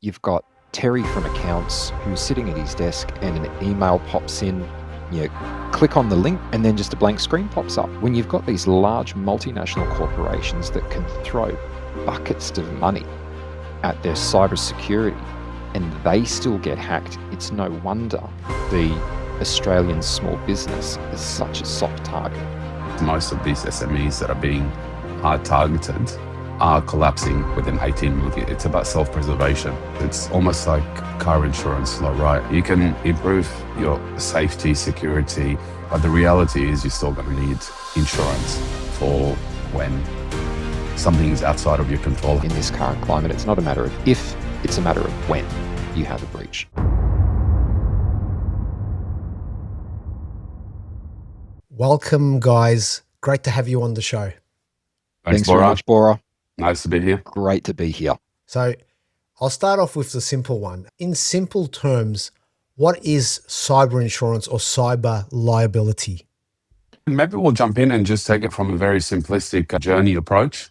you've got Terry from accounts who's sitting at his desk and an email pops in. You click on the link and then just a blank screen pops up. When you've got these large multinational corporations that can throw buckets of money at their cybersecurity and they still get hacked, it's no wonder the Australian small business is such a soft target. Most of these SMEs that are being targeted are collapsing within 18 months. It's about self-preservation. It's almost like car insurance law, right? You can improve your safety, security, but the reality is you're still going to need insurance for when something is outside of your control. In this current climate, it's not a matter of if, it's a matter of when you have a breach. Welcome, guys. Great to have you on the show. Thanks very much, Bora. Nice to be here. Great to be here. So I'll start off with the simple one. In simple terms, what is cyber insurance or cyber liability? Maybe we'll jump in and just take it from a very simplistic journey approach.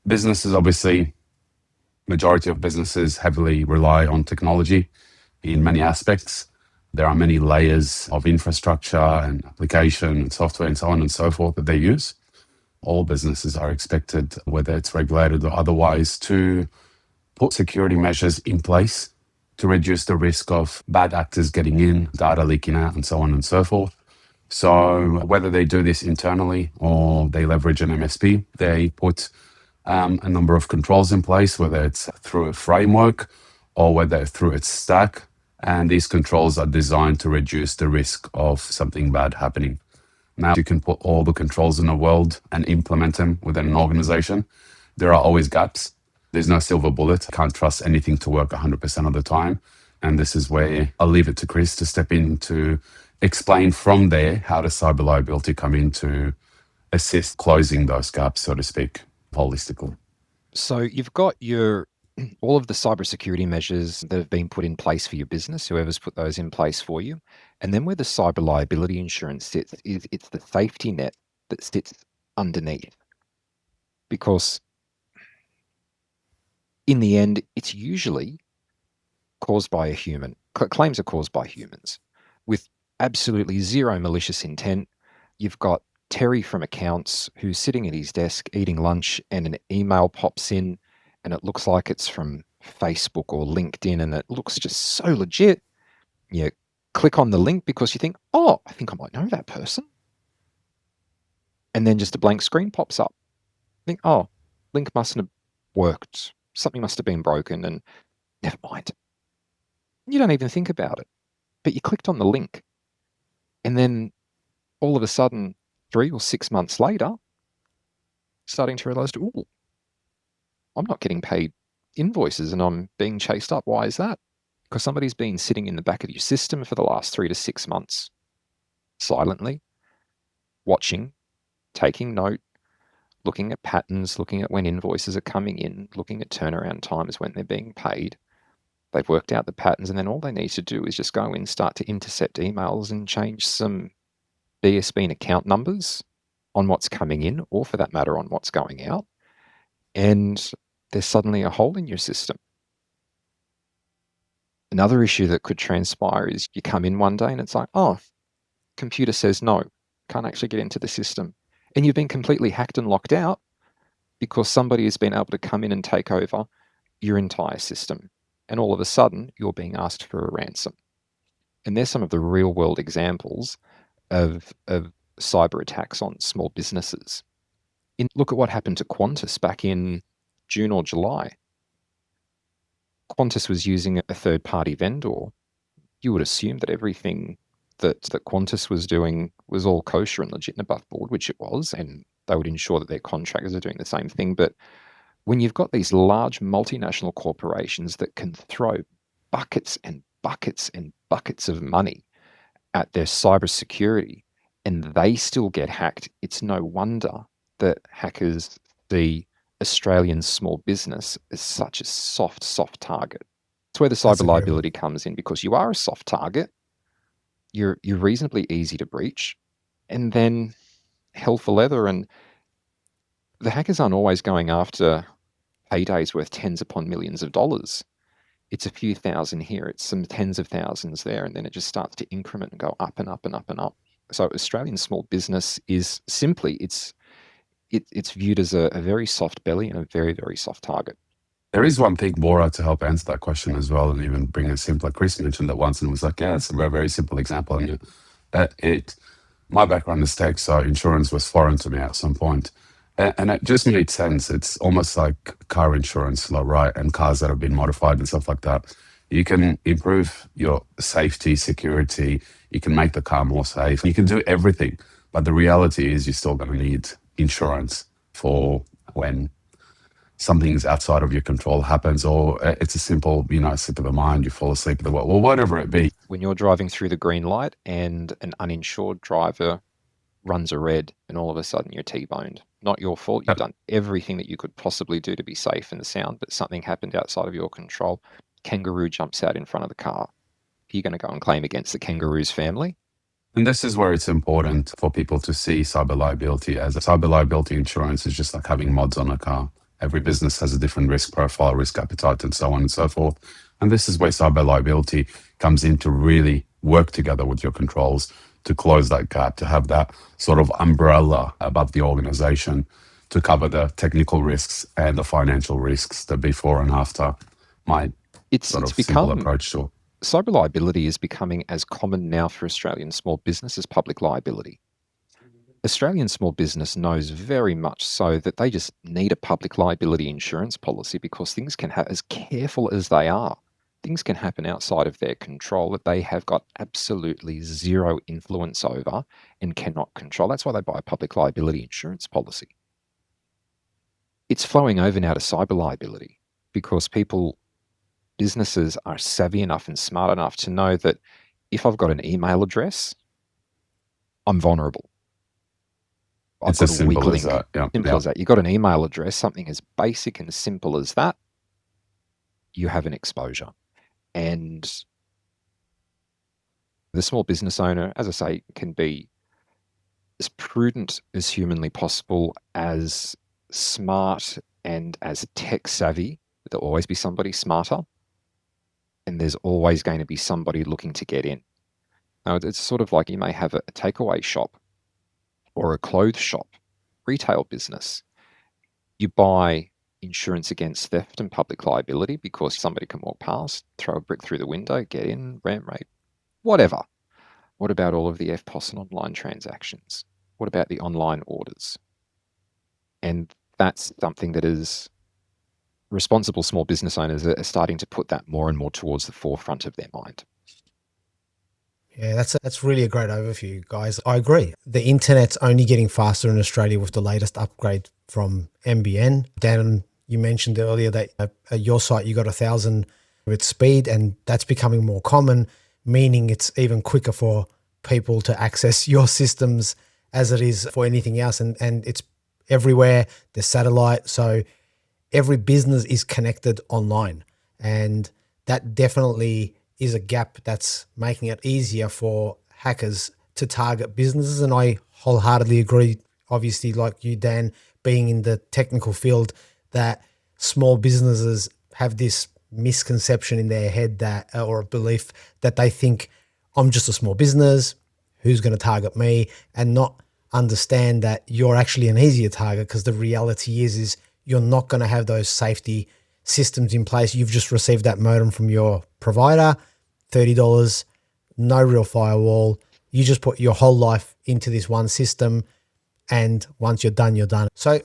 Businesses, obviously, majority of businesses heavily rely on technology in many aspects. There are many layers of infrastructure and application and software and so on and so forth that they use. All businesses are expected, whether it's regulated or otherwise, to put security measures in place to reduce the risk of bad actors getting in, data leaking out, and so on and so forth. So whether they do this internally or they leverage an MSP, they put a number of controls in place, whether it's through a framework or whether through its stack. And these controls are designed to reduce the risk of something bad happening. Now, you can put all the controls in the world and implement them within an organization. There are always gaps. There's no silver bullet. Can't trust anything to work 100% of the time. And this is where I'll leave it to Chris to step in to explain from there how does cyber liability come in to assist closing those gaps, so to speak, holistically. So you've got all of the cybersecurity measures that have been put in place for your business, whoever's put those in place for you. And then where the cyber liability insurance sits, it's the safety net that sits underneath. Because in the end, it's usually caused by a human. Claims are caused by humans with absolutely zero malicious intent. You've got Terry from accounts who's sitting at his desk eating lunch and an email pops in and it looks like it's from Facebook or LinkedIn and it looks just so legit. You click on the link because you think, oh, I think I might know that person. And then just a blank screen pops up. You think, oh, link mustn't have worked. Something must have been broken and never mind. You don't even think about it. But you clicked on the link and then all of a sudden, 3 or 6 months later, starting to realize, ooh, I'm not getting paid invoices and I'm being chased up. Why is that? Because somebody's been sitting in the back of your system for the last 3 to 6 months, silently, watching, taking note, looking at patterns, looking at when invoices are coming in, looking at turnaround times when they're being paid. They've worked out the patterns and then all they need to do is just go in, start to intercept emails and change some BSB and account numbers on what's coming in, or for that matter, on what's going out. And there's suddenly a hole in your system. Another issue that could transpire is you come in one day and it's like, oh, computer says no, can't actually get into the system. And you've been completely hacked and locked out because somebody has been able to come in and take over your entire system. And all of a sudden, you're being asked for a ransom. And there's some of the real world examples of cyber attacks on small businesses. Look at what happened to Qantas back in June or July. Qantas was using a third-party vendor. You would assume that everything that Qantas was doing was all kosher and legit and above board, which it was, and they would ensure that their contractors are doing the same thing. But when you've got these large multinational corporations that can throw buckets and buckets and buckets of money at their cybersecurity and they still get hacked, it's no wonder that hackers see Australian small business as such a soft target. It's where the cyber liability comes in, because you are a soft target. You're reasonably easy to breach, and then hell for leather. And the hackers aren't always going after paydays worth tens upon millions of dollars. It's a few thousand here, it's some tens of thousands there, and then it just starts to increment and go up and up and up and up. So Australian small business is simply, it's viewed as a very soft belly and a very, very soft target. There is one thing, Bora, to help answer that question as well, and even bring it simpler. Chris mentioned that once and was like, yeah, it's a very, very simple example. And my background is tech, so insurance was foreign to me at some point. And it just made sense. It's almost like car insurance, right? And cars that have been modified and stuff like that. You can improve your safety, security. You can make the car more safe. You can do everything. But the reality is you're still going to need insurance for when something's outside of your control happens, or it's a simple, slip of the mind, you fall asleep at the wheel, or whatever it be. When you're driving through the green light and an uninsured driver runs a red and all of a sudden you're T-boned. Not your fault. You've done everything that you could possibly do to be safe and sound, but something happened outside of your control. Kangaroo jumps out in front of the car. Are you going to go and claim against the kangaroo's family? And this is where it's important for people to see cyber liability as a cyber liability insurance is just like having mods on a car. Every business has a different risk profile, risk appetite, and so on and so forth. And this is where cyber liability comes in to really work together with your controls to close that gap, to have that sort of umbrella above the organization to cover the technical risks and the financial risks, the before and after. It's simple approach to it. Cyber liability is becoming as common now for Australian small business as public liability. Australian small business knows very much so that they just need a public liability insurance policy because things can happen, as careful as they are, things can happen outside of their control that they have got absolutely zero influence over and cannot control. That's why they buy a public liability insurance policy. It's flowing over now to cyber liability because businesses are savvy enough and smart enough to know that if I've got an email address, I'm vulnerable. It's as simple as that. Simple as that. You've got an email address, something as basic and simple as that, you have an exposure. And the small business owner, as I say, can be as prudent as humanly possible, as smart and as tech savvy. There'll always be somebody smarter. And there's always going to be somebody looking to get in. Now, it's sort of like you may have a takeaway shop or a clothes shop, retail business. You buy insurance against theft and public liability because somebody can walk past, throw a brick through the window, get in, ram rate, whatever. What about all of the FPOS and online transactions? What about the online orders? And that's something that is responsible small business owners are starting to put that more and more towards the forefront of their mind. Yeah, that's really a great overview, guys. I agree. The internet's only getting faster in Australia with the latest upgrade from NBN. Dan, you mentioned earlier that at your site you got 1,000 with speed, and that's becoming more common, meaning it's even quicker for people to access your systems as it is for anything else. And it's everywhere. There's satellite. So every business is connected online, and that definitely is a gap that's making it easier for hackers to target businesses. And I wholeheartedly agree, obviously, like you, Dan, being in the technical field, that small businesses have this misconception in their head that, or a belief that they think, I'm just a small business, who's going to target me, and not understand that you're actually an easier target, because the reality is you're not going to have those safety systems in place. You've just received that modem from your provider, $30, no real firewall. You just put your whole life into this one system, and once you're done, you're done. So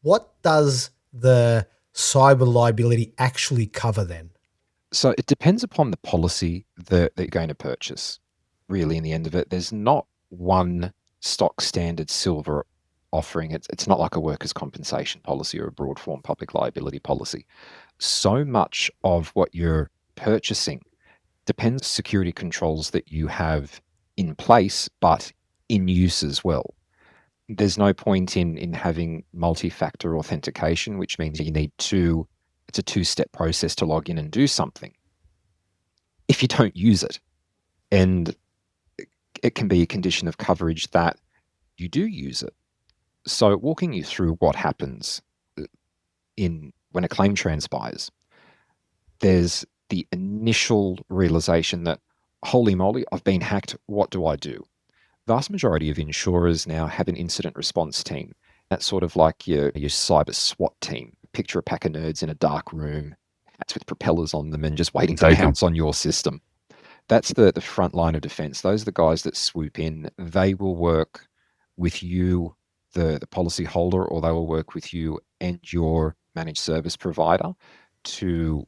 what does the cyber liability actually cover then? So it depends upon the policy that you're going to purchase. Really, in the end of it, there's not one stock standard silver offering. It's not like a workers' compensation policy or a broad form public liability policy. So much of what you're purchasing depends on security controls that you have in place, but in use as well. There's no point in having multi-factor authentication, which means you need it's a two-step process to log in and do something if you don't use it. And it can be a condition of coverage that you do use it. So walking you through what happens when a claim transpires, there's the initial realization that, holy moly, I've been hacked. What do I do? Vast majority of insurers now have an incident response team. That's sort of like your cyber SWAT team. Picture a pack of nerds in a dark room, hats with propellers on them, and just waiting to pounce on your system. That's the front line of defense. Those are the guys that swoop in. They will work with you, the policy holder, or they will work with you and your managed service provider to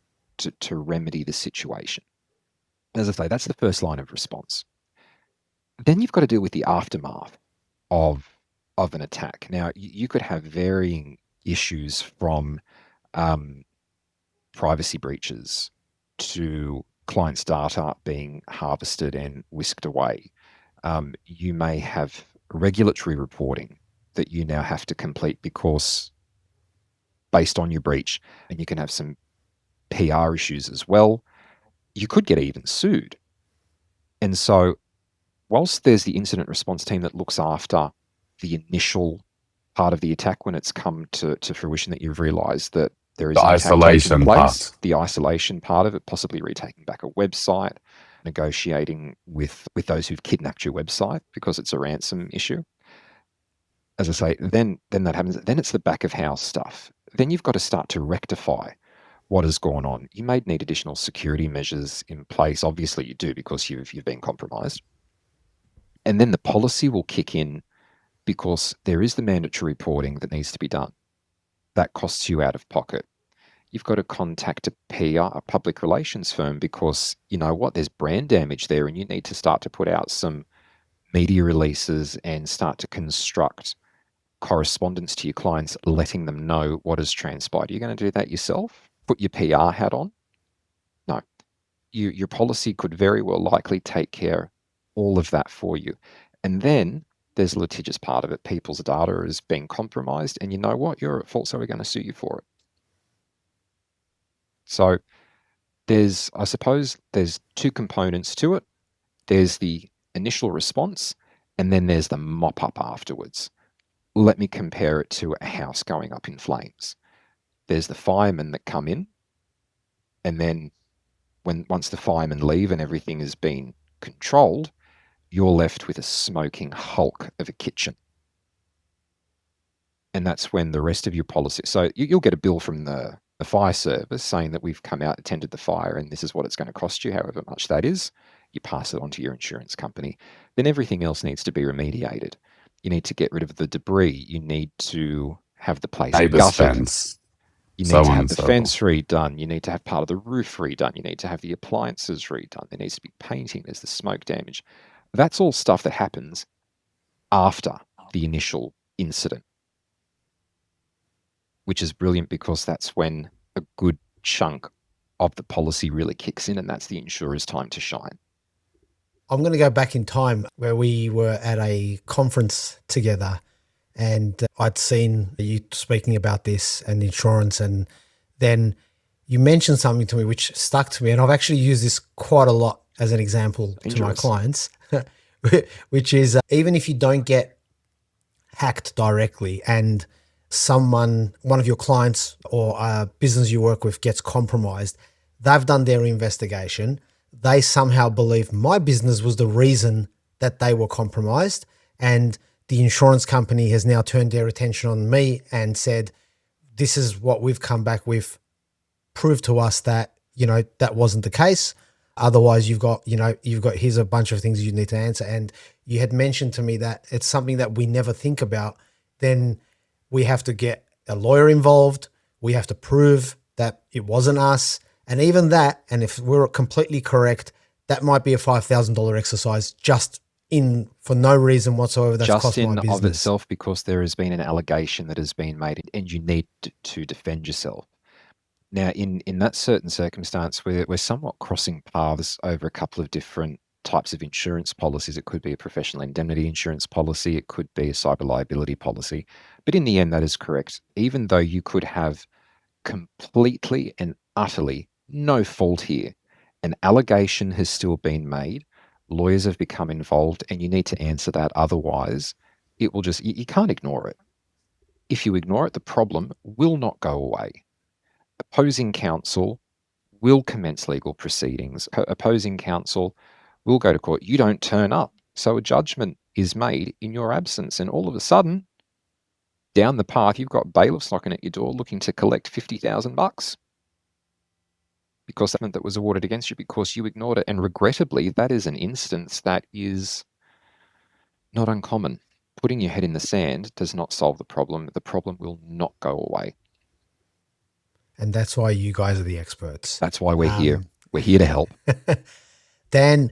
remedy the situation. As I say, that's the first line of response. Then you've got to deal with the aftermath of an attack. Now, you could have varying issues from privacy breaches to clients' data being harvested and whisked away. You may have regulatory reporting that you now have to complete because based on your breach, and you can have some PR issues as well. You could get even sued. And so whilst there's the incident response team that looks after the initial part of the attack when it's come to fruition that you've realized that there is the isolation part. The isolation part of it, possibly retaking back a website, negotiating with those who've kidnapped your website because it's a ransom issue. As I say, then that happens. Then it's the back of house stuff. Then you've got to start to rectify what has gone on. You may need additional security measures in place. Obviously, you do because you've been compromised. And then the policy will kick in because there is the mandatory reporting that needs to be done. That costs you out of pocket. You've got to contact a PR, a public relations firm, because you know what, there's brand damage there, and you need to start to put out some media releases and start to construct correspondence to your clients, letting them know what has transpired. Are you going to do that yourself? Put your PR hat on? No. Your policy could very well likely take care of all of that for you. And then there's the litigious part of it. People's data is being compromised, and you know what? You're at fault, so we're going to sue you for it. So I suppose there's two components to it. There's the initial response, and then there's the mop-up afterwards. Let me compare it to a house going up in flames. There's the firemen that come in, and then once the firemen leave and everything has been controlled, you're left with a smoking hulk of a kitchen. And that's when the rest of your policy... So you'll get a bill from the fire service saying that we've come out, attended the fire, and this is what it's going to cost you, however much that is. You pass it on to your insurance company. Then everything else needs to be remediated. You need to get rid of the debris. You need to have the place gutted. Fence. You need to have the fence redone. You need to have part of the roof redone. You need to have the appliances redone. There needs to be painting. There's the smoke damage. That's all stuff that happens after the initial incident, which is brilliant because that's when a good chunk of the policy really kicks in, and that's the insurer's time to shine. I'm going to go back in time where we were at a conference together, and I'd seen you speaking about this and insurance, and then you mentioned something to me which stuck to me, and I've actually used this quite a lot as an example to my clients, which is even if you don't get hacked directly and one of your clients or a business you work with gets compromised, they've done their investigation. They somehow believe my business was the reason that they were compromised, and the insurance company has now turned their attention on me and said, this is what we've come back with. Prove to us that, that wasn't the case. Otherwise you've got here's a bunch of things you need to answer. And you had mentioned to me that it's something that we never think about. Then we have to get a lawyer involved. We have to prove that it wasn't us. And even that, and if we're completely correct, that might be a $5,000 exercise just for no reason whatsoever. That's just cost my business. Of itself, because there has been an allegation that has been made and you need to defend yourself. Now, in that certain circumstance, we're somewhat crossing paths over a couple of different types of insurance policies. It could be a professional indemnity insurance policy. It could be a cyber liability policy. But in the end, that is correct. Even though you could have completely and utterly no fault here, an allegation has still been made. Lawyers have become involved, and you need to answer that. Otherwise, it will you can't ignore it. If you ignore it, the problem will not go away. Opposing counsel will commence legal proceedings. Opposing counsel will go to court. You don't turn up. So a judgment is made in your absence. And all of a sudden, down the path, you've got bailiffs knocking at your door looking to collect $50,000 because that was awarded against you because you ignored it. And regrettably, that is an instance that is not uncommon. Putting your head in the sand does not solve the problem. The problem will not go away. And that's why you guys are the experts. That's why we're here. We're here to help. Dan,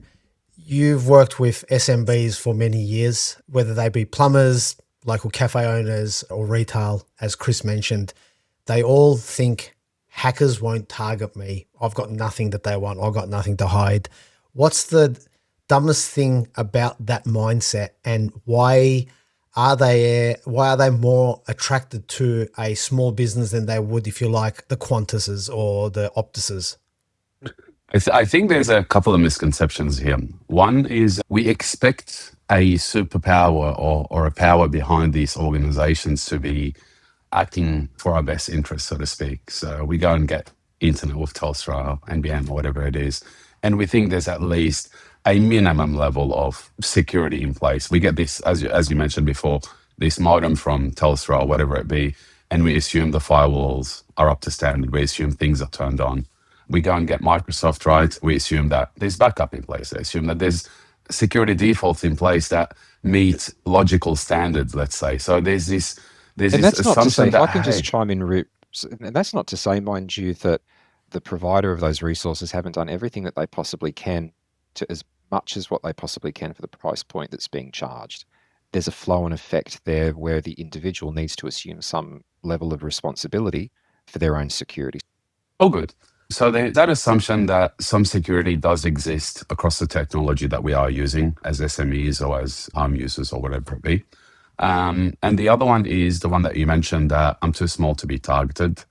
you've worked with SMBs for many years, whether they be plumbers, local cafe owners, or retail, as Chris mentioned. They all think hackers won't target me. I've got nothing that they want. I've got nothing to hide. What's the dumbest thing about that mindset, and why are they more attracted to a small business than they would, if you like, the Qantases or the Optuses? I think there's a couple of misconceptions here. One is we expect a superpower or a power behind these organizations to be acting for our best interest, so to speak. So we go and get internet with Telstra, NBN, or whatever it is, and we think there's at least a minimum level of security in place. We get this, as you mentioned before, this modem from Telstra or whatever it be, and we assume the firewalls are up to standard. We assume things are turned on. We go and get Microsoft, right? We assume that there's backup in place. I assume that there's security defaults in place that meet logical standards, let's say. So there's this And that's not to say, assumption if I that, can just hey, chime in, and that's not to say, mind you, that the provider of those resources haven't done everything that they possibly can to as much as what they possibly can for the price point that's being charged. There's a flow and effect there where the individual needs to assume some level of responsibility for their own security. oh, good. So that assumption that some security does exist across the technology that we are using as SMEs or as home users or whatever it be. And the other one is the one that you mentioned, that I'm too small to be targeted.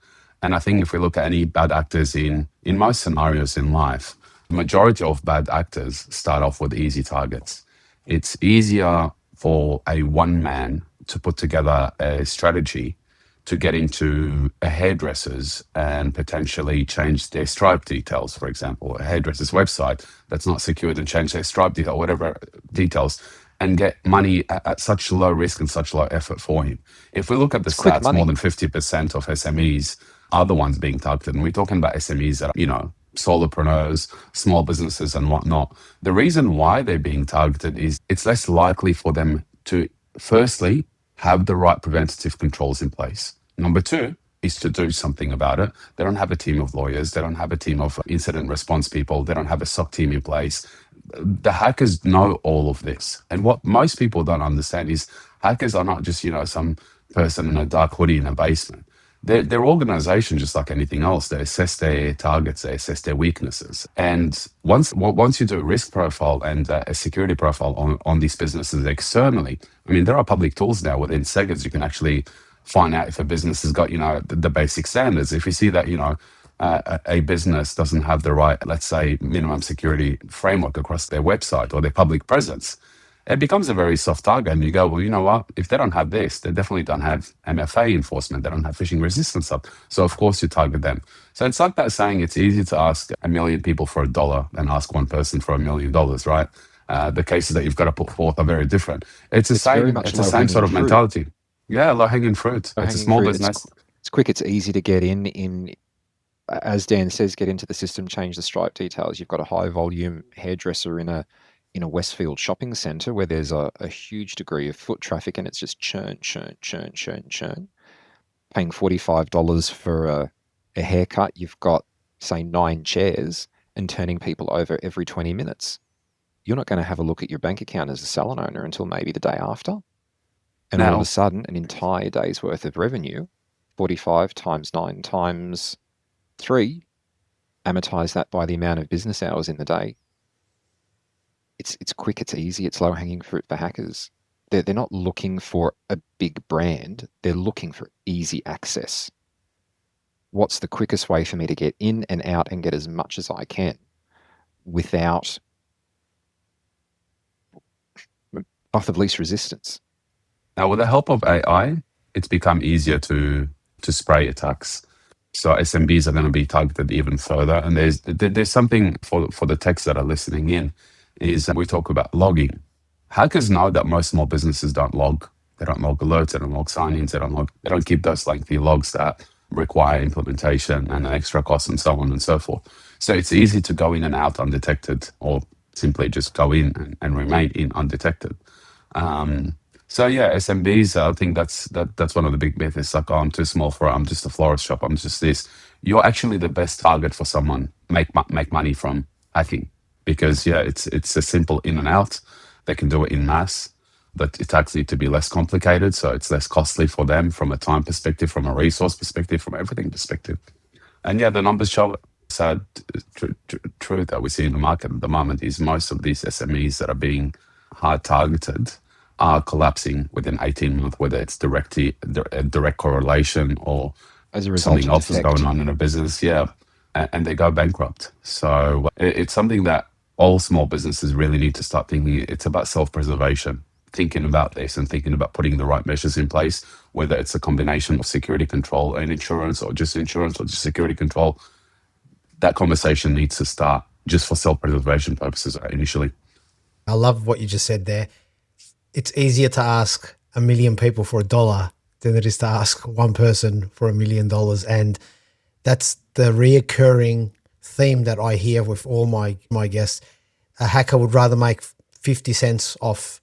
And I think if we look at any bad actors in most scenarios in life, the majority of bad actors start off with easy targets. It's easier for a one man to put together a strategy to get into a hairdresser's and potentially change their Stripe details, for example, a hairdresser's website that's not secured, and change their Stripe detail, whatever details, and get money at such low risk and such low effort for him. If we look at the It's quick stats, money. more than 50% of SMEs are the ones being targeted. And we're talking about SMEs that are, solopreneurs, small businesses and whatnot. The reason why they're being targeted is it's less likely for them to, firstly, have the right preventative controls in place. Number two is to do something about it. They don't have a team of lawyers. They don't have a team of incident response people. They don't have a SOC team in place. The hackers know all of this. And what most people don't understand is hackers are not just, some person in a dark hoodie in a basement. They're organizations just like anything else. They assess their targets, they assess their weaknesses. And once you do a risk profile and a security profile on these businesses externally, there are public tools now within seconds you can actually find out if a business has got, the basic standards. If you see that, a business doesn't have the right, let's say, minimum security framework across their website or their public presence, it becomes a very soft target. And you go, well, you know what? If they don't have this, they definitely don't have MFA enforcement. They don't have phishing resistance stuff. So of course you target them. So it's like that saying, it's easy to ask 1 million people for $1 than ask one person for $1 million, right? The cases that you've got to put forth are very different. It's the same sort of mentality. Yeah, low-hanging fruit. It's a small business. It's quick. It's easy to get in, as Dan says, get into the system, change the Stripe details. You've got a high-volume hairdresser in a Westfield shopping centre where there's a huge degree of foot traffic, and it's just churn. Paying $45 for a haircut, you've got, say, 9 chairs and turning people over every 20 minutes. You're not going to have a look at your bank account as a salon owner until maybe the day after. And all of a sudden, an entire day's worth of revenue, 45 times 9 times 3, amortize that by the amount of business hours in the day. It's quick, it's easy, it's low-hanging fruit for hackers. They're not looking for a big brand. They're looking for easy access. What's the quickest way for me to get in and out and get as much as I can without path of least resistance? Now, with the help of AI, it's become easier to spray attacks. So SMBs are going to be targeted even further. And there's something for the techs that are listening in, is we talk about logging. Hackers know that most small businesses don't log. They don't log alerts, they don't log sign-ins, they don't keep those lengthy logs that require implementation and extra costs and so on and so forth. So it's easy to go in and out undetected, or simply just go in and remain in undetected. So yeah, SMBs, I think that's one of the big myths. It's like, oh, I'm too small for it. I'm just a florist shop. I'm just this. You're actually the best target for someone make money from hacking, because yeah, it's a simple in and out. They can do it in mass. But it actually to be less complicated, so it's less costly for them from a time perspective, from a resource perspective, from everything perspective. And yeah, the numbers show it. Sad truth that we see in the market at the moment is most of these SMEs that are being hard targeted are collapsing within 18 months, whether it's a direct correlation or As a result something of else is effect. going on in a business. Yeah. And they go bankrupt. So it's something that all small businesses really need to start thinking. It's about self-preservation, thinking about this and thinking about putting the right measures in place, whether it's a combination of security control and insurance or just security control. That conversation needs to start just for self-preservation purposes initially. I love what you just said there. It's easier to ask 1 million people for $1 than it is to ask one person for $1 million. And that's the reoccurring theme that I hear with all my guests. A hacker would rather make 50 cents off,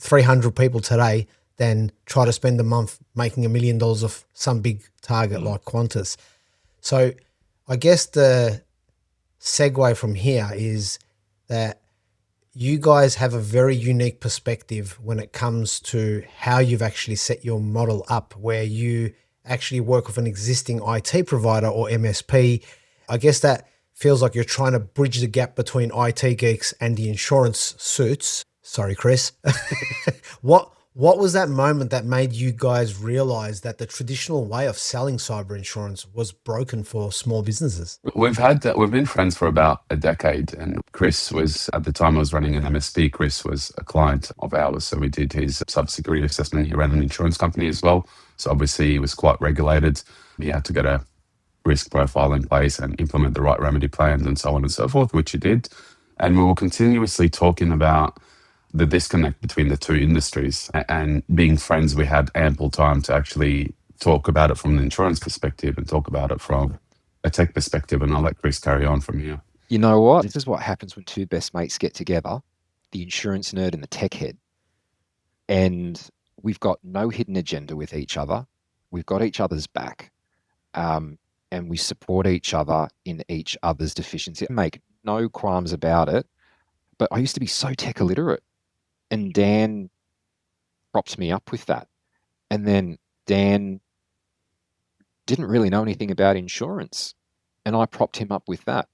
300 people today than try to spend a month making $1 million off some big target like Qantas. So I guess the segue from here is that you guys have a very unique perspective when it comes to how you've actually set your model up, where you actually work with an existing IT provider or MSP. I guess that feels like you're trying to bridge the gap between IT geeks and the insurance suits. Sorry, Chris. What was that moment that made you guys realize that the traditional way of selling cyber insurance was broken for small businesses? We've been friends for about a decade, and Chris was, at the time I was running an MSP, Chris was a client of ours. So we did his cybersecurity assessment. He ran an insurance company as well. So obviously he was quite regulated. He had to get a risk profile in place and implement the right remedy plans and so on and so forth, which he did. And we were continuously talking about the disconnect between the two industries, and being friends, we had ample time to actually talk about it from the insurance perspective and talk about it from a tech perspective. And I'll let Chris carry on from here. You know what? This is what happens when two best mates get together, the insurance nerd and the tech head. And we've got no hidden agenda with each other. We've got each other's back. And we support each other in each other's deficiency. I make no qualms about it. But I used to be so tech illiterate. And Dan propped me up with that. And then Dan didn't really know anything about insurance. And I propped him up with that.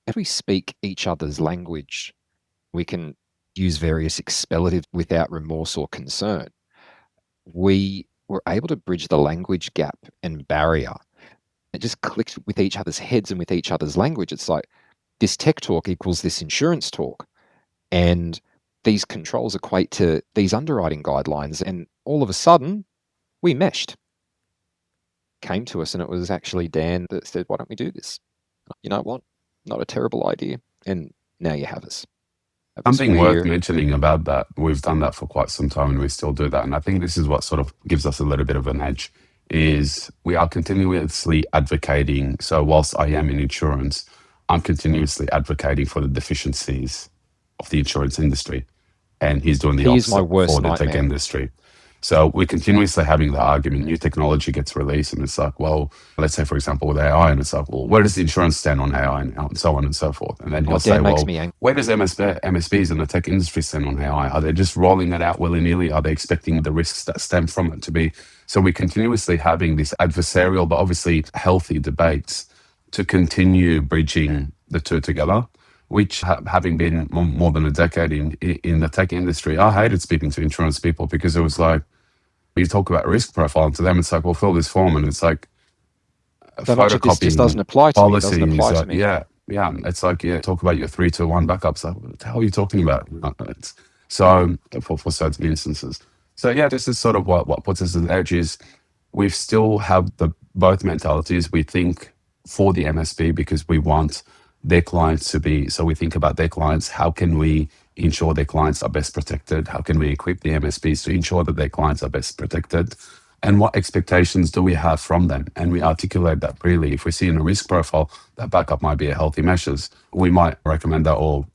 If we speak each other's language, we can use various expellatives without remorse or concern. We were able to bridge the language gap and barrier. It just clicked with each other's heads and with each other's language. It's like this tech talk equals this insurance talk. And these controls equate to these underwriting guidelines. And all of a sudden, we meshed. Came to us, and it was actually Dan that said, why don't we do this? You know what? Not a terrible idea. And now you have us. Something worth mentioning about that, we've done that for quite some time and we still do that. And I think this is what sort of gives us a little bit of an edge, is we are continuously advocating. So whilst I am in insurance, I'm continuously advocating for the deficiencies of the insurance industry. And he's doing the opposite for the tech industry. So we're continuously having the argument. New technology gets released and it's like, well, let's say, for example, with AI, and it's like, well, where does the insurance stand on AI now, and so on and so forth. And then he'll say, well, where does MSPs and the tech industry stand on AI? Are they just rolling it out willy-nilly? Are they expecting the risks that stem from it to be? So we're continuously having this adversarial, but obviously healthy debates to continue bridging the two together, which having been more than a decade in the tech industry, I hated speaking to insurance people because it was like, you talk about risk profile, and to them it's like, well, fill this form, and it's like photocopying this just doesn't apply to policies. me. Doesn't apply to me. Yeah. It's like, talk about your 3-2-1 backups. Like, what the hell are you talking about? So for certain instances. So yeah, this is sort of what puts us at the edge is we still have the both mentalities. We think for the MSP because we want their clients to be, so we think about their clients. How can we ensure their clients are best protected? How can we equip the MSPs to ensure that their clients are best protected? And what expectations do we have from them? And we articulate that really. If we see in a risk profile that backup might be a healthy measures, we might recommend that, or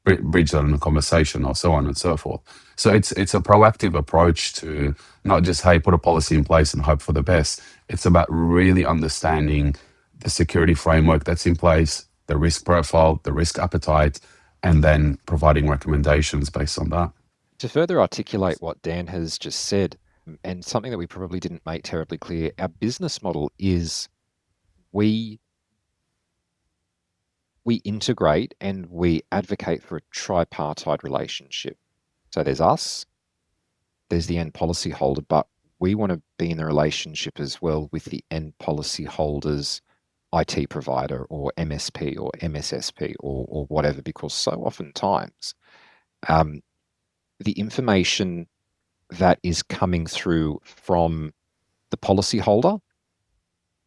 bridge that in a conversation, or so on and so forth. So it's a proactive approach to not just, hey, put a policy in place and hope for the best. It's about really understanding the security framework that's in place, the risk profile, the risk appetite, and then providing recommendations based on that. To further articulate what Dan has just said, and something that we probably didn't make terribly clear, our business model is we integrate and we advocate for a tripartite relationship. So there's us, there's the end policy holder, but we want to be in the relationship as well with the end policy holder's IT provider or MSP or MSSP or whatever, because so oftentimes the information that is coming through from the policy holder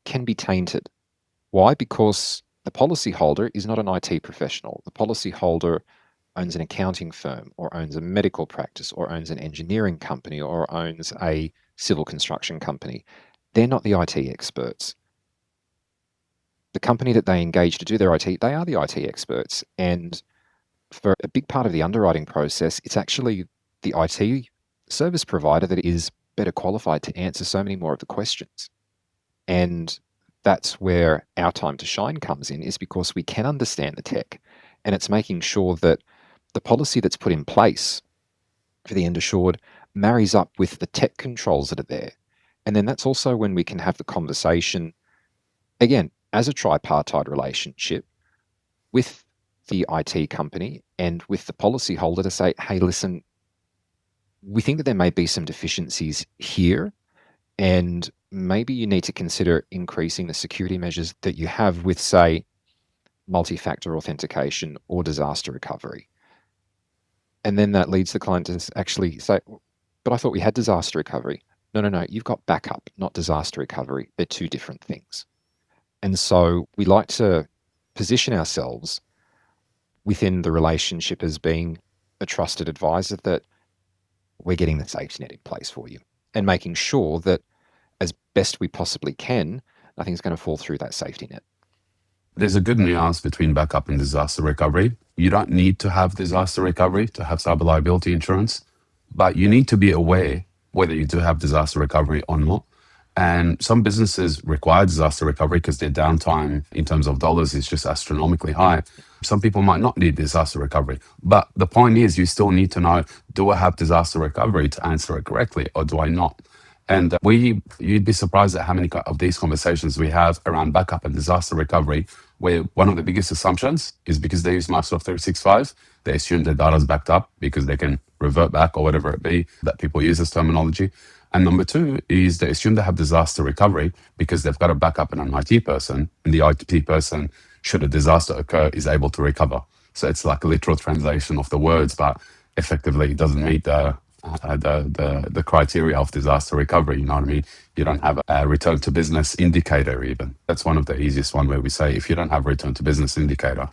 can be tainted. Why? Because the policyholder is not an IT professional. The policyholder owns an accounting firm, or owns a medical practice, or owns an engineering company, or owns a civil construction company. They're not the IT experts. The company that they engage to do their IT, they are the IT experts. And for a big part of the underwriting process, it's actually the IT service provider that is better qualified to answer so many more of the questions. And that's where our time to shine comes in, is because we can understand the tech, and it's making sure that the policy that's put in place for the end assured marries up with the tech controls that are there. And then that's also when we can have the conversation, again, as a tripartite relationship with the IT company and with the policyholder, to say, hey, listen, we think that there may be some deficiencies here, and maybe you need to consider increasing the security measures that you have with, say, multi-factor authentication or disaster recovery. And then that leads the client to actually say, but I thought we had disaster recovery. No, you've got backup, not disaster recovery. They're two different things. And so we like to position ourselves within the relationship as being a trusted advisor, that we're getting the safety net in place for you and making sure that as best we possibly can, nothing's going to fall through that safety net. There's a good nuance between backup and disaster recovery. You don't need to have disaster recovery to have cyber liability insurance, but you need to be aware whether you do have disaster recovery or not. And some businesses require disaster recovery because their downtime in terms of dollars is just astronomically high. Some people might not need disaster recovery. But the point is, you still need to know, do I have disaster recovery to answer it correctly, or do I not? And you'd be surprised at how many of these conversations we have around backup and disaster recovery, where one of the biggest assumptions is because they use Microsoft 365, they assume their data is backed up because they can revert back or whatever it be that people use as terminology. And number two is they assume they have disaster recovery because they've got a backup and an IT person, and the IT person, should a disaster occur, is able to recover. So it's like a literal translation of the words, but effectively it doesn't meet the criteria of disaster recovery. You know what I mean? You don't have a return to business indicator even. That's one of the easiest one, where we say, if you don't have a return to business indicator,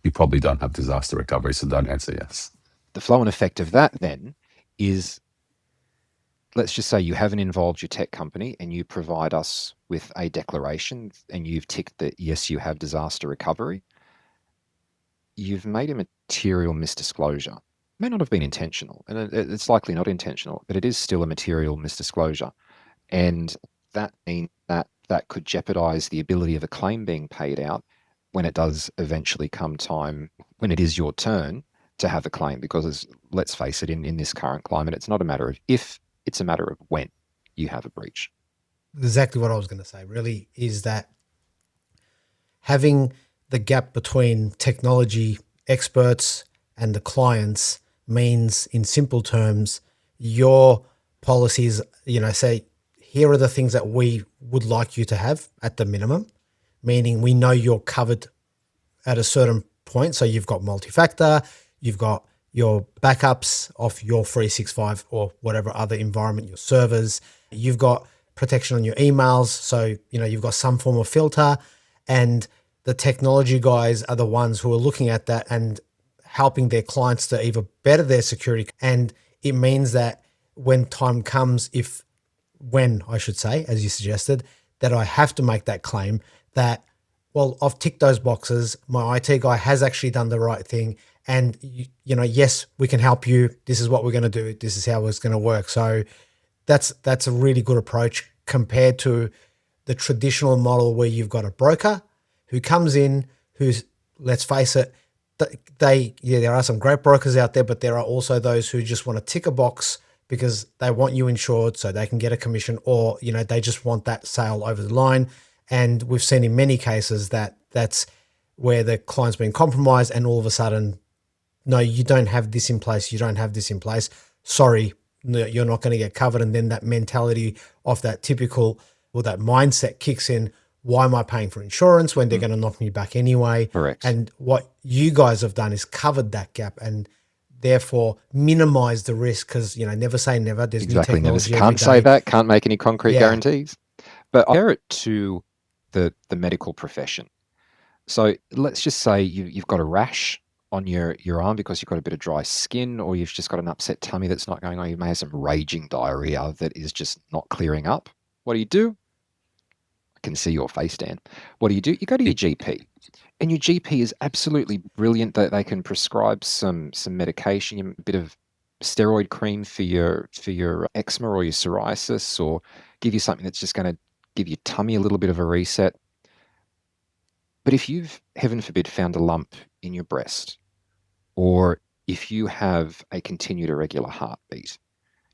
you probably don't have disaster recovery. So don't answer yes. The flow and effect of that then is, let's just say you haven't involved your tech company and you provide us with a declaration and you've ticked that, yes, you have disaster recovery. You've made a material misdisclosure. May not have been intentional, and it's likely not intentional, but it is still a material misdisclosure. And that means that could jeopardize the ability of a claim being paid out when it does eventually come time, when it is your turn to have a claim. Because let's face it, in this current climate, it's not a matter of if, it's a matter of when you have a breach. Exactly what I was going to say, really, is that having the gap between technology experts and the clients means, in simple terms, your policies, say, here are the things that we would like you to have at the minimum, meaning we know you're covered at a certain point. So you've got multi-factor, you've got your backups of your 365 or whatever other environment, your servers, you've got protection on your emails. So, you've got some form of filter, and the technology guys are the ones who are looking at that and helping their clients to either better their security. And it means that when time comes, when I should say, as you suggested, that I have to make that claim that, well, I've ticked those boxes. My IT guy has actually done the right thing. And, yes, we can help you. This is what we're going to do. This is how it's going to work. So that's a really good approach compared to the traditional model where you've got a broker who comes in, who's, let's face it, there are some great brokers out there, but there are also those who just want to tick a box because they want you insured so they can get a commission, or, they just want that sale over the line. And we've seen in many cases that that's where the client's been compromised, and all of a sudden, no, you don't have this in place. You don't have this in place. Sorry, no, you're not going to get covered. And then that mentality of that typical, or that mindset kicks in. Why am I paying for insurance when they're going to knock me back anyway? Correct. And what you guys have done is covered that gap and therefore minimize the risk, because, never say never. There's Exactly. new technology Can't say that. Can't make any concrete guarantees. But I compare it to the medical profession. So let's just say you've got a rash on your arm because you've got a bit of dry skin, or you've just got an upset tummy that's not going on. You may have some raging diarrhea that is just not clearing up. What do? I can see your face, Dan. What do? You go to your GP, and your GP is absolutely brilliant that they can prescribe some medication, a bit of steroid cream for your eczema or your psoriasis, or give you something that's just going to give your tummy a little bit of a reset. But if you've, heaven forbid, found a lump in your breast, or if you have a continued irregular heartbeat,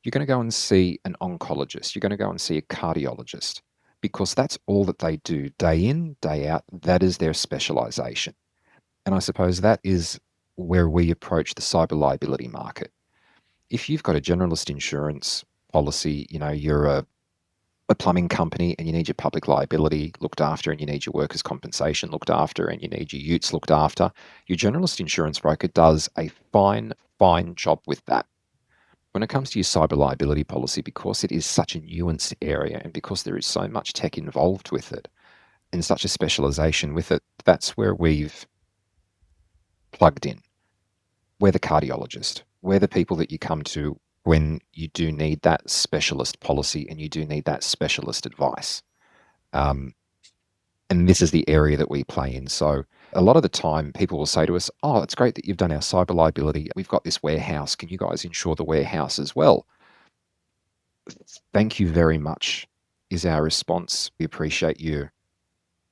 you're going to go and see an oncologist. You're going to go and see a cardiologist, because that's all that they do day in, day out. That is their specialization. And I suppose that is where we approach the cyber liability market. If you've got a generalist insurance policy, you're a plumbing company and you need your public liability looked after, and you need your workers' compensation looked after, and you need your utes looked after, your generalist insurance broker does a fine job with that. When it comes to your cyber liability policy, because it is such a nuanced area and because there is so much tech involved with it and such a specialization with it, that's where we've plugged in. We're the cardiologist. We're the people that you come to when you do need that specialist policy and you do need that specialist advice. And this is the area that we play in. So a lot of the time people will say to us, oh, it's great that you've done our cyber liability. We've got this warehouse. Can you guys insure the warehouse as well? Thank you very much is our response. We appreciate you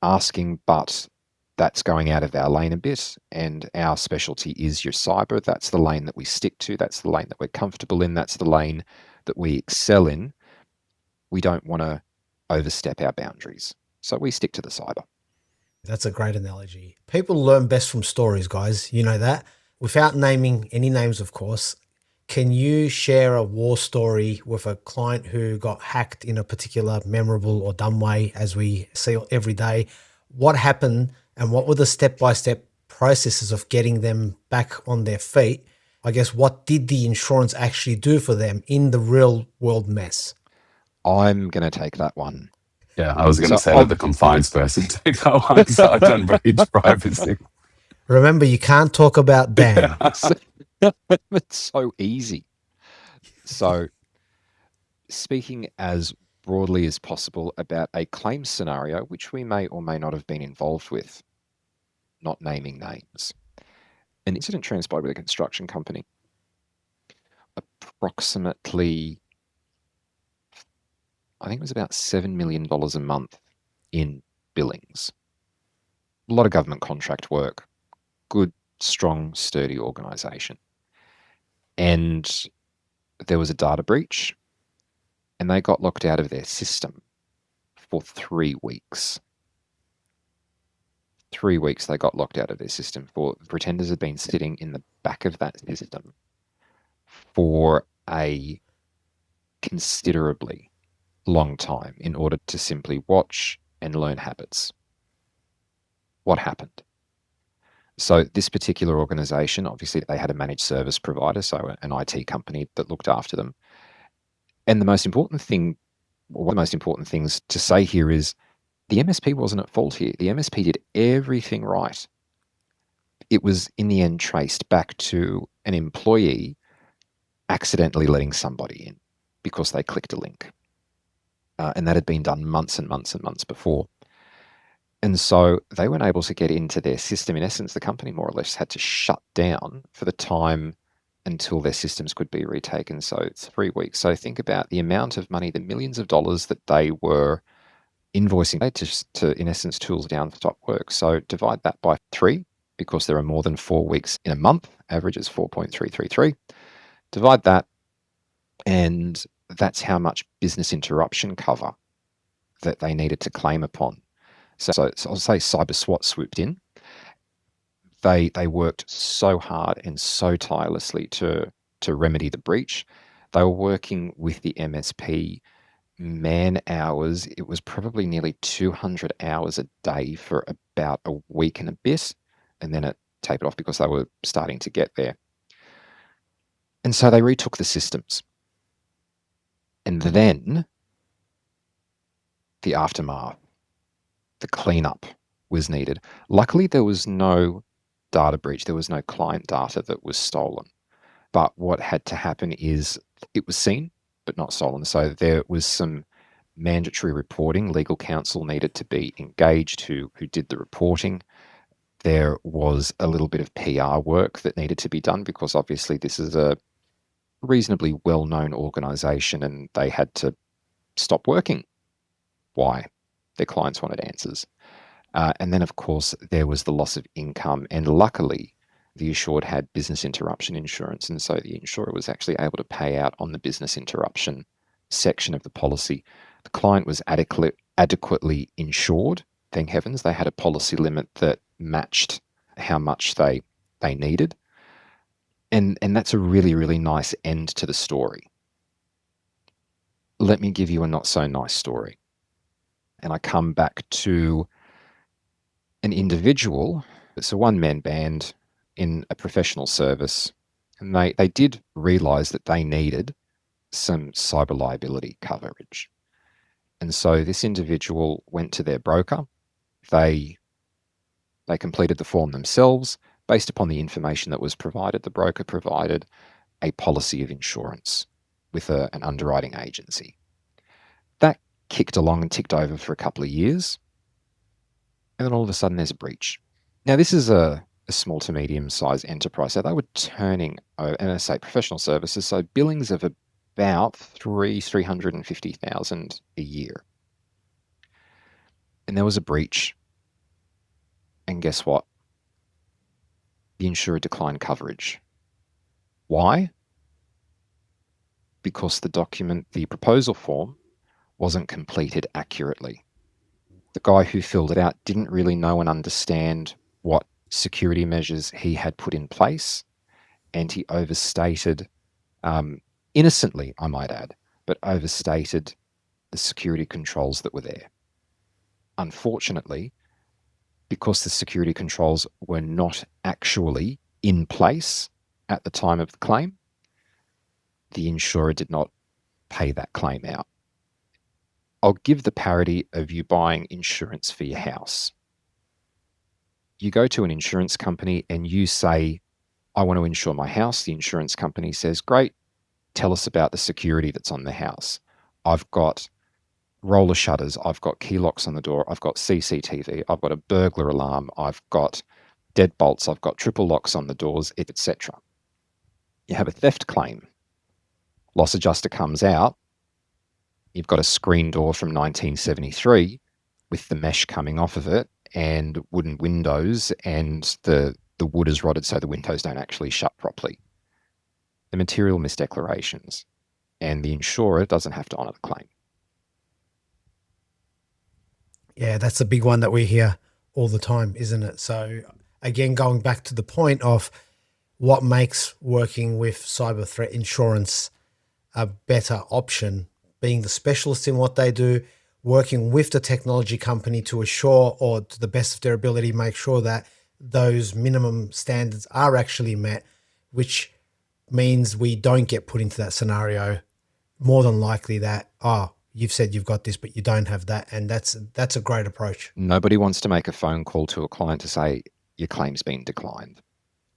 asking, but that's going out of our lane a bit, and our specialty is your cyber. That's the lane that we stick to. That's the lane that we're comfortable in. That's the lane that we excel in. We don't want to overstep our boundaries. So we stick to the cyber. That's a great analogy. People learn best from stories, guys. You know that. Without naming any names, of course, can you share a war story with a client who got hacked in a particular memorable or dumb way, as we see every day? What happened and what were the step-by-step processes of getting them back on their feet? I guess, what did the insurance actually do for them in the real world mess? I'm going to take that one. Yeah, I was going to say let the compliance person take that one, so I don't breach privacy. Remember, you can't talk about Dan. It's so easy. So, speaking as broadly as possible about a claim scenario, which we may or may not have been involved with, not naming names. An incident transpired with a construction company. Approximately, I think it was about $7 million a month in billings. A lot of government contract work. Good, strong, sturdy organization. And there was a data breach, and they got locked out of their system for 3 weeks. 3 weeks they got locked out of their system. For pretenders had been sitting in the back of that system for a considerably long time in order to simply watch and learn habits. What happened? So this particular organization, obviously they had a managed service provider, so an IT company that looked after them. And the most important thing one of the most important things to say here is the MSP wasn't at fault here. The MSP did everything right. It was in the end traced back to an employee accidentally letting somebody in because they clicked a link. And that had been done months and months and months before. And so they weren't able to get into their system. In essence, the company more or less had to shut down for the time until their systems could be retaken. So it's 3 weeks. So think about the amount of money, the millions of dollars that they were invoicing to in essence, tools down for stop work. So divide that by 3, because there are more than 4 weeks in a month. Average is 4.333. Divide that, and that's how much business interruption cover that they needed to claim upon. So I'll say Cyber SWAT swooped in. They worked so hard and so tirelessly to remedy the breach. They were working with the MSP man hours. It was probably nearly 200 hours a day for about a week and a bit, and then it tapered off because they were starting to get there. And so they retook the systems. And then the aftermath, the cleanup was needed. Luckily, there was no data breach. There was no client data that was stolen. But what had to happen is it was seen, but not stolen. So there was some mandatory reporting. Legal counsel needed to be engaged who did the reporting. There was a little bit of PR work that needed to be done because obviously this is a reasonably well-known organization and they had to stop working. Why? Their clients wanted answers. And then, of course, there was the loss of income. And luckily, the assured had business interruption insurance. And so the insurer was actually able to pay out on the business interruption section of the policy. The client was adequately insured. Thank heavens, they had a policy limit that matched how much they needed. And that's a really, really nice end to the story. Let me give you a not so nice story. And I come back to an individual. It's a one-man band in a professional service. And they did realize that they needed some cyber liability coverage. And so this individual went to their broker. They completed the form themselves. Based upon the information that was provided, the broker provided a policy of insurance with an underwriting agency. That kicked along and ticked over for a couple of years. And then all of a sudden there's a breach. Now, this is a small to medium-sized enterprise. So they were turning, and I say professional services, so billings of about $350,000 a year. And there was a breach. And guess what? The insurer declined coverage. Why? Because the proposal form, wasn't completed accurately. The guy who filled it out didn't really know and understand what security measures he had put in place, and he overstated, innocently, I might add, but overstated the security controls that were there. Unfortunately, because the security controls were not actually in place at the time of the claim, the insurer did not pay that claim out. I'll give the parody of you buying insurance for your house. You go to an insurance company and you say, I want to insure my house. The insurance company says, great, tell us about the security that's on the house. I've got roller shutters, I've got key locks on the door, I've got CCTV, I've got a burglar alarm, I've got deadbolts, I've got triple locks on the doors, etc. You have a theft claim. Loss adjuster comes out. You've got a screen door from 1973 with the mesh coming off of it and wooden windows, and the wood is rotted so the windows don't actually shut properly. The material misdeclarations, and the insurer doesn't have to honour the claim. Yeah, that's a big one that we hear all the time, isn't it? So again, going back to the point of what makes working with cyber threat insurance a better option, being the specialist in what they do, working with the technology company to assure, or to the best of their ability, make sure that those minimum standards are actually met, which means we don't get put into that scenario. More than likely that, you've said you've got this, but you don't have that. And that's a great approach. Nobody wants to make a phone call to a client to say your claim's been declined.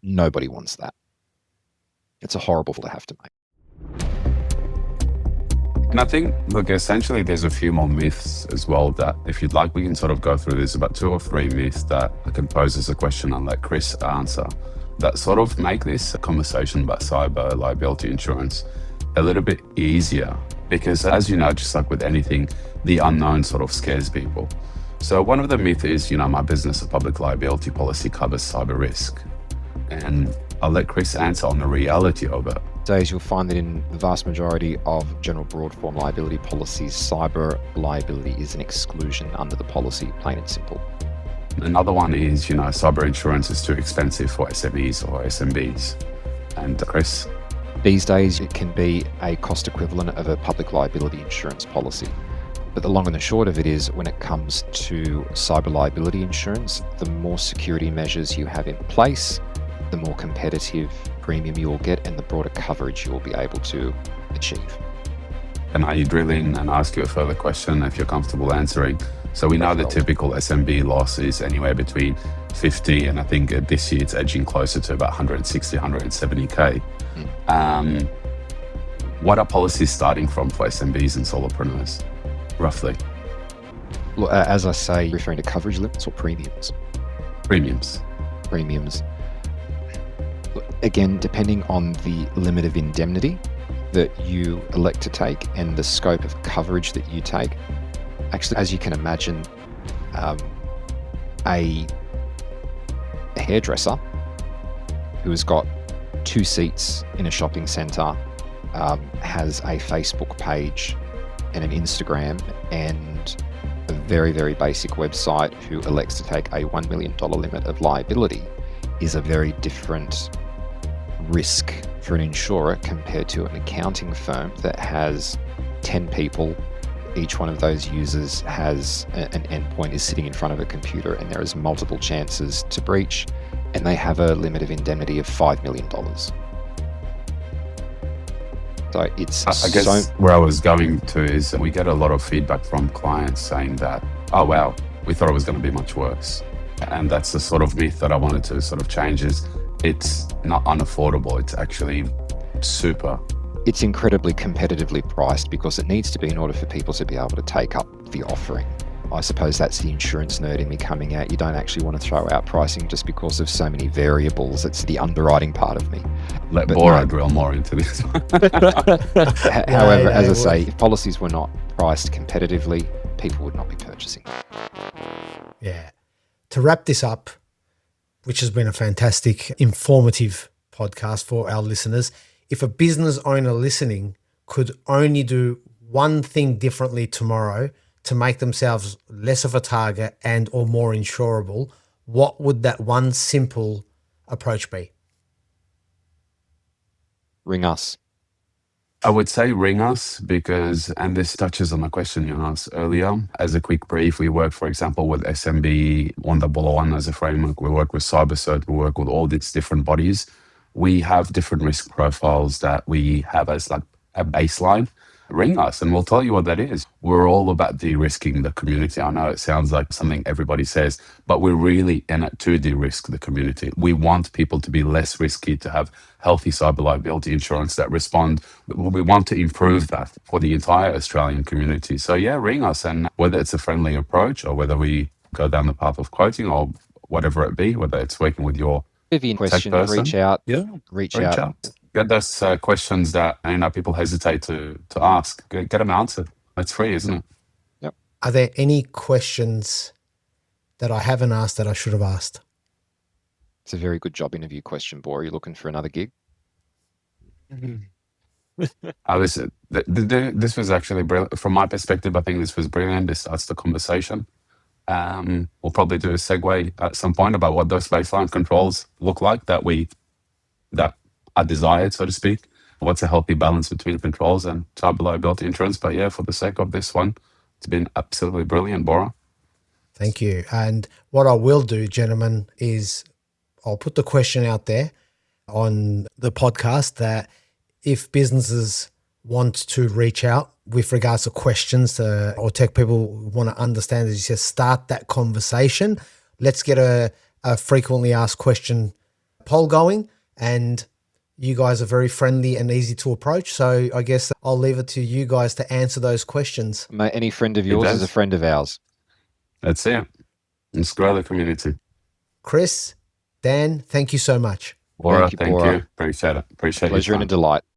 Nobody wants that. It's a horrible to have to make. And I think, look, essentially there's a few more myths as well that if you'd like, we can sort of go through. There's about 2 or 3 myths that I can pose as a question and let Chris answer that sort of make this conversation about cyber liability insurance a little bit easier. Because as you know, just like with anything, the unknown sort of scares people. So one of the myths is, my business, a public liability policy covers cyber risk. And I'll let Chris answer on the reality of it. Days you'll find that in the vast majority of general broad form liability policies, cyber liability is an exclusion under the policy, plain and simple. Another one is, cyber insurance is too expensive for SMEs or SMBs. And Chris? These days, it can be a cost equivalent of a public liability insurance policy. But the long and the short of it is, when it comes to cyber liability insurance, the more security measures you have in place, the more competitive premium you'll get and the broader coverage you'll be able to achieve. Can I drill in and ask you a further question if you're comfortable answering? So we know the typical SMB loss is anywhere between 50 and I think this year it's edging closer to about 160, 170K. What are policies starting from for SMBs and solopreneurs, roughly? Well, as I say, referring to coverage limits or premiums? Premiums. Again, depending on the limit of indemnity that you elect to take and the scope of coverage that you take. Actually, as you can imagine, a hairdresser who has got 2 seats in a shopping centre, has a Facebook page and an Instagram and a very, very basic website, who elects to take a $1 million limit of liability, is a very different risk for an insurer compared to an accounting firm that has 10 people. Each one of those users has an endpoint, is sitting in front of a computer, and there is multiple chances to breach, and they have a limit of indemnity of $5 million. So it's I guess where I was going to is we get a lot of feedback from clients saying that, oh wow, we thought it was going to be much worse. And that's the sort of myth that I wanted to sort of change, is it's not unaffordable. It's actually super. It's incredibly competitively priced because it needs to be in order for people to be able to take up the offering. I suppose that's the insurance nerd in me coming out. You don't actually want to throw out pricing just because of so many variables. It's the underwriting part of me. Let Bora drill more into this. However, as I say, if policies were not priced competitively, people would not be purchasing. Yeah. To wrap this up, which has been a fantastic, informative podcast for our listeners, if a business owner listening could only do one thing differently tomorrow to make themselves less of a target and or more insurable, what would that one simple approach be? Ring us. I would say ring us because, and this touches on the question you asked earlier, as a quick brief, we work, for example, with SMB 101 as a framework. We work with CyberCert. We work with all these different bodies. We have different risk profiles that we have as like a baseline. Ring us and we'll tell you what that is. We're all about de-risking the community. I know it sounds like something everybody says, but we're really in it to de-risk the community. We want people to be less risky, to have healthy cyber liability insurance that respond. We want to improve that for the entire Australian community. So yeah, ring us, and whether it's a friendly approach or whether we go down the path of quoting or whatever it be, whether it's working with your If you have a question, person, reach out. Yeah, Reach out. Get those questions that people hesitate to ask. Get them answered. It's free, isn't it? Yep. Are there any questions that I haven't asked that I should have asked? It's a very good job interview question, Bor. Are you looking for another gig? This was actually brilliant. From my perspective, I think this was brilliant. This starts the conversation. We'll probably do a segue at some point about what those baseline controls look like that are desired, so to speak. What's a healthy balance between controls and cyber liability insurance? But yeah, for the sake of this one, it's been absolutely brilliant, Bora. Thank you. And what I will do, gentlemen, is I'll put the question out there on the podcast that if businesses want to reach out, with regards to questions or tech people want to understand, as you said, start that conversation. Let's get a frequently asked question poll going, and you guys are very friendly and easy to approach. So I guess I'll leave it to you guys to answer those questions. Mate, any friend of yours is a friend of ours. That's it. Let's grow the community. Chris, Dan, thank you so much. Laura, Thank you, Appreciate it. Appreciate Pleasure your and a time. delight.